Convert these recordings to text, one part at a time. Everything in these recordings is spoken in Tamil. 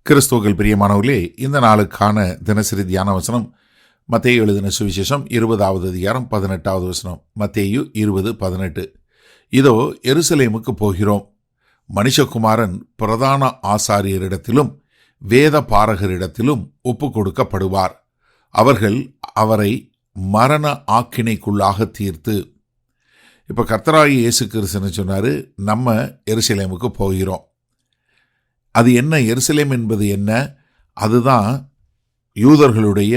கிறிஸ்துவுக்குள் பிரியமானவர்களே, இந்த நாளுக்கான தினசரி தியான வசனம் மத்தேயு எழுதின சுவிசேஷம் 20வது அதிகாரம் 18வது வசனம். மத்தேயு 20:18. இதோ எருசலேமுக்கு போகிறோம், மனுஷகுமாரன் பிரதான ஆசாரியரிடத்திலும் வேத பாரகரிடத்திலும் ஒப்பு கொடுக்கப்படுவார், அவர்கள் அவரை மரண ஆக்கினைக்குள்ளாக தீர்த்து. இப்போ கர்த்தராகிய இயேசு கிறிஸ்துன்னு சொன்னார், நம்ம எருசலேமுக்கு போகிறோம். அது என்ன? எருசலேம் என்பது என்ன? அதுதான் யூதர்களுடைய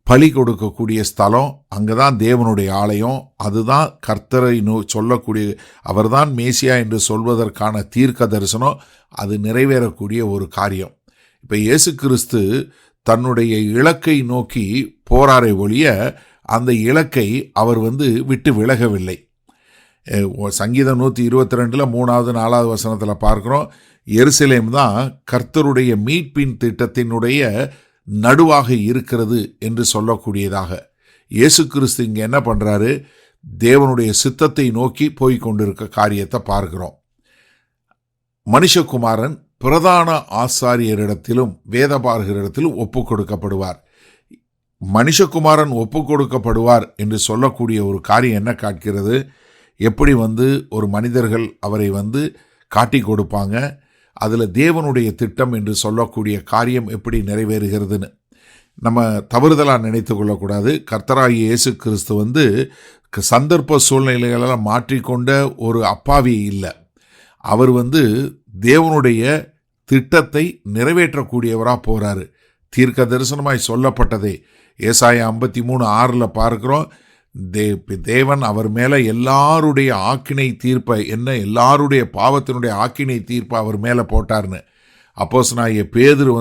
பலி கொடுக்கக்கூடிய ஸ்தலம். அங்கே தான் தேவனுடைய ஆலயம். அதுதான் கர்த்தரை சொல்லக்கூடிய, அவர்தான் மேசியா என்று சொல்வதற்கான தீர்க்க தரிசனம். அது நிறைவேறக்கூடிய ஒரு காரியம். இப்போ இயேசு கிறிஸ்து தன்னுடைய இலக்கை நோக்கி போராரை ஒழிய அந்த இலக்கை அவர் விட்டு விலகவில்லை. சங்கீதம் 122 3வது 4வது வசனத்தில் பார்க்குறோம், எருசலேம் தான் கர்த்தருடைய மீட்பின் திட்டத்தினுடைய நடுவாக இருக்கிறது என்று சொல்லக்கூடியதாக. இயேசு கிறிஸ்து இங்கே என்ன பண்ணுறாரு? தேவனுடைய சித்தத்தை நோக்கி போய் கொண்டிருக்க காரியத்தை பார்க்கிறோம். மனுஷகுமாரன் பிரதான ஆசாரியரிடத்திலும் வேதபாரகரிடத்திலும் ஒப்பு கொடுக்கப்படுவார். மனுஷகுமாரன் ஒப்பு கொடுக்கப்படுவார் என்று சொல்லக்கூடிய ஒரு காரியம் என்ன காட்டுகிறது? எப்படி ஒரு மனிதர்கள் அவரை காட்டி கொடுப்பாங்க, அதில் தேவனுடைய திட்டம் என்று சொல்லக்கூடிய காரியம் எப்படி நிறைவேறுகிறதுன்னு நம்ம தவறுதலாக நினைத்து கொள்ளக்கூடாது. கர்த்தராகிய இயேசு கிறிஸ்து சந்தர்ப்ப சூழ்நிலைகளெல்லாம் மாற்றிக்கொண்ட ஒரு அப்பாவி இல்லை. அவர் தேவனுடைய திட்டத்தை நிறைவேற்றக்கூடியவராக போகிறாரு. தீர்க்க தரிசனமாய் சொல்லப்பட்டதே ஏசாயா 53:6 பார்க்குறோம். தேவன் அவர் மேலே எல்லாருடைய ஆக்கினை தீர்ப்பை எல்லாருடைய பாவத்தினுடைய ஆக்கினை தீர்ப்பை அவர் மேலே போட்டார்னு. அப்போஸ்தலனாகிய பேதுரு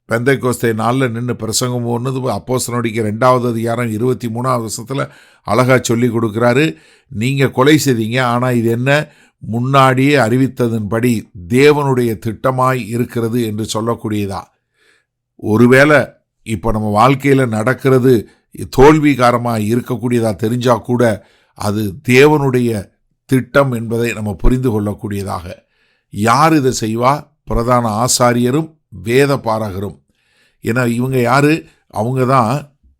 பெந்தைக்கோஸ்தே நாளில் நின்று பிரசங்கம் போனது அப்போஸ்தலனுடைய 2வது அதிகாரம் 23வது வசனத்தில் அழகாக சொல்லி கொடுக்குறாரு. நீங்கள் கொலை செய்தீங்க, ஆனால் இது என்ன? முன்னாடியே அறிவித்ததன்படி தேவனுடைய திட்டமாய் இருக்கிறது என்று சொல்லக்கூடியதா. ஒருவேளை இப்போ நம்ம வாழ்க்கையில் நடக்கிறது தோல்விகாரமாக இருக்கக்கூடியதாக தெரிஞ்சால் கூட அது தேவனுடைய திட்டம் என்பதை நம்ம புரிந்து கொள்ளக்கூடியதாக. யார் இதை செய்வா? பிரதான ஆசாரியரும் வேத பாரகரும். ஏன்னா இவங்க யார்? அவங்க தான்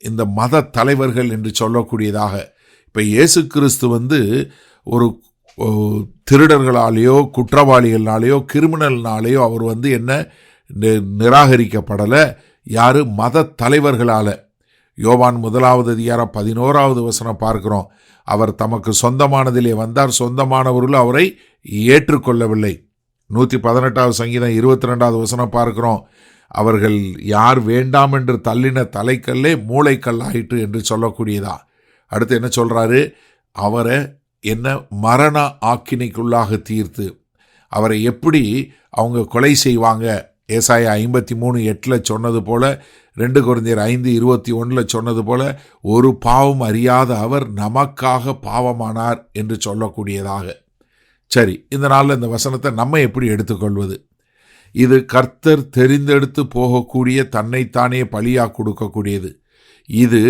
இந்த மத தலைவர்கள் என்று சொல்லக்கூடியதாக. இப்போ இயேசு கிறிஸ்து ஒரு திருடர்களாலேயோ குற்றவாளிகள்னாலேயோ கிரிமினல்னாலேயோ அவர் என்ன நிராகரிக்கப்படலை. யார்? மத தலைவர்களால். யோவான் 1வது அதிகாரம் 11வது வசனம் பார்க்கிறோம். அவர் தமக்கு சொந்தமானதிலே வந்தார், சொந்தமானவர்கள் அவரை ஏற்றுக்கொள்ளவில்லை. 118வது சங்கீதம் 22வது வசனம் பார்க்கிறோம். அவர்கள் யார் வேண்டாம் என்று தள்ளின தலைக்கல்லே மூளைக்கல் ஆயிற்று என்று சொல்லக்கூடியதா. அடுத்து என்ன சொல்றாரு? அவரை மரண ஆக்கினைக்குள்ளாக தீர்த்து. அவரை எப்படி அவங்க கொலை செய்வாங்க? ஏசாயா 53:8 சொன்னது போல, 2 கொரிந்தியர் 5:21 சொன்னது போல, ஒரு பாவம் அறியாத அவர் நமக்காக பாவமானார் என்று சொல்லக்கூடியதாக. சரி, இந்த நாளில் இந்த வசனத்தை நம்ம எப்படி எடுத்துக்கொள்வது? இது கர்த்தர் தெரிந்தெடுத்து போகக்கூடிய, தன்னைத்தானே பலியாக கொடுக்கக்கூடியது. இது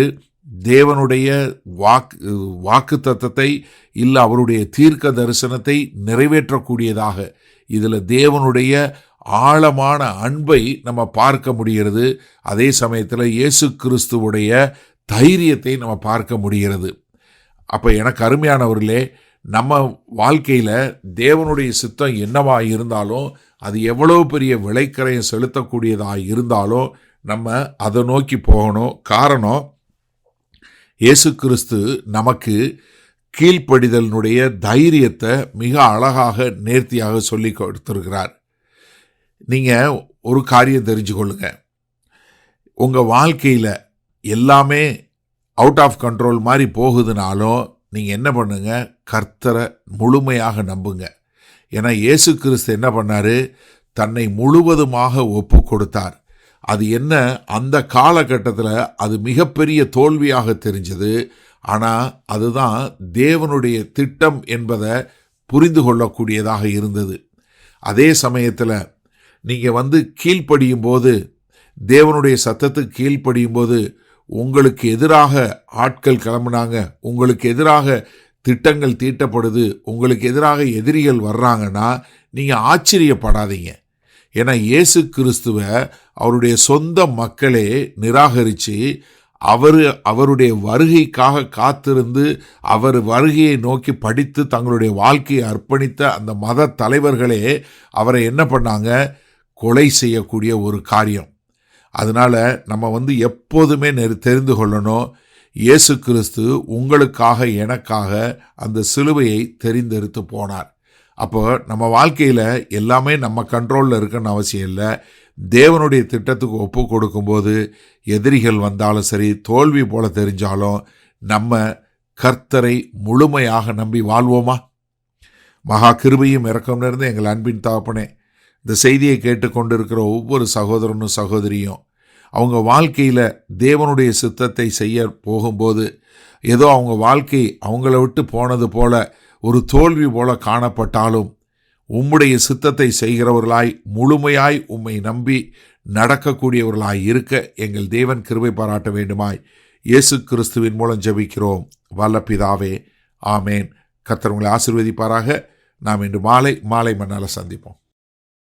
தேவனுடைய வாக்கு தத்தத்தை இல்லை அவருடைய தீர்க்க தரிசனத்தை நிறைவேற்றக்கூடியதாக. இதில் தேவனுடைய ஆழமான அன்பை நம்ம பார்க்க முடிகிறது. அதே சமயத்தில் இயேசு கிறிஸ்துவுடைய தைரியத்தை நம்ம பார்க்க முடிகிறது. அப்போ எனக்கு அருமையானவர்களே, நம்ம வாழ்க்கையில் தேவனுடைய சித்தம் என்னவாக இருந்தாலும், அது எவ்வளோ பெரிய விளைக்கரையை செலுத்தக்கூடியதாக இருந்தாலும் நம்ம அதை நோக்கி போகணும். காரணம், இயேசு கிறிஸ்து நமக்கு கீழ்ப்படிதலினுடைய தைரியத்தை மிக அழகாக நேர்த்தியாக சொல்லி கொடுத்திருக்கிறார். நீங்கள் ஒரு காரியம் தெரிஞ்சு கொள்ளுங்க, உங்கள் வாழ்க்கையில் எல்லாமே அவுட் ஆஃப் கண்ட்ரோல் மாதிரி போகுதுனாலும் நீங்கள் என்ன பண்ணுங்க? கர்த்தரை முழுமையாக நம்புங்க. ஏன்னா இயேசு கிறிஸ்து என்ன பண்ணார்? தன்னை முழுவதுமாக ஒப்பு கொடுத்தார். அது என்ன? அந்த காலகட்டத்தில் அது மிகப்பெரிய தோல்வியாக தெரிஞ்சது. ஆனால் அதுதான் தேவனுடைய திட்டம் என்பதை புரிந்து கொள்ளக்கூடியதாக இருந்தது. அதே சமயத்தில் நீங்கள் கீழ்ப்படியும் போது, தேவனுடைய சத்தத்துக்கு கீழ்ப்படியும் போது, உங்களுக்கு எதிராக ஆட்கள் கிளம்புனாங்க, உங்களுக்கு எதிராக திட்டங்கள் தீட்டப்படுது, உங்களுக்கு எதிராக எதிரிகள் வர்றாங்கன்னா நீங்கள் ஆச்சரியப்படாதீங்க. ஏன்னா இயேசு கிறிஸ்துவை அவருடைய சொந்த மக்களே நிராகரித்து அவருடைய வருகைக்காக காத்திருந்து அவர் வருகையை நோக்கி படித்து தங்களுடைய வாழ்க்கையை அர்ப்பணித்த அந்த மத தலைவர்களே அவரை என்ன பண்ணாங்க? கொலை செய்யக்கூடிய ஒரு காரியம். அதனால் நம்ம எப்போதுமே தெரிந்து கொள்ளணும், இயேசு கிறிஸ்து உங்களுக்காக எனக்காக அந்த சிலுவையை தெரிந்தெடுத்து போனார். அப்போ நம்ம வாழ்க்கையில் எல்லாமே நம்ம கண்ட்ரோலில் இருக்குன்னு அவசியம் இல்லை. தேவனுடைய திட்டத்துக்கு ஒப்பு கொடுக்கும்போது எதிரிகள் வந்தாலும் சரி, தோல்வி போல தெரிஞ்சாலும் நம்ம கர்த்தரை முழுமையாக நம்பி வாழ்வோமா? மகா கிருபையும் இரக்கம் நிறைந்த எங்கள் அன்பின் தகப்பனே, இந்த செய்தியை கேட்டுக்கொண்டிருக்கிற ஒவ்வொரு சகோதரனும் சகோதரியும் அவங்க வாழ்க்கையில் தேவனுடைய சித்தத்தை செய்ய போகும்போது ஏதோ அவங்க வாழ்க்கை அவங்கள விட்டு போனது போல ஒரு தோல்வி போல காணப்பட்டாலும் உம்முடைய சித்தத்தை செய்கிறவர்களாய் முழுமையாய் உம்மை நம்பி நடக்கக்கூடியவர்களாய் இருக்க எங்கள் தேவன் கிருபை பாராட்ட வேண்டுமாய் இயேசு கிறிஸ்துவின் மூலம் ஜெபிக்கிறோம் வல்ல பிதாவே, ஆமேன். கர்த்தர் உங்களை ஆசீர்வதிப்பாராக. நாம் இன்று மாலை மண்ணால் சந்திப்போம்.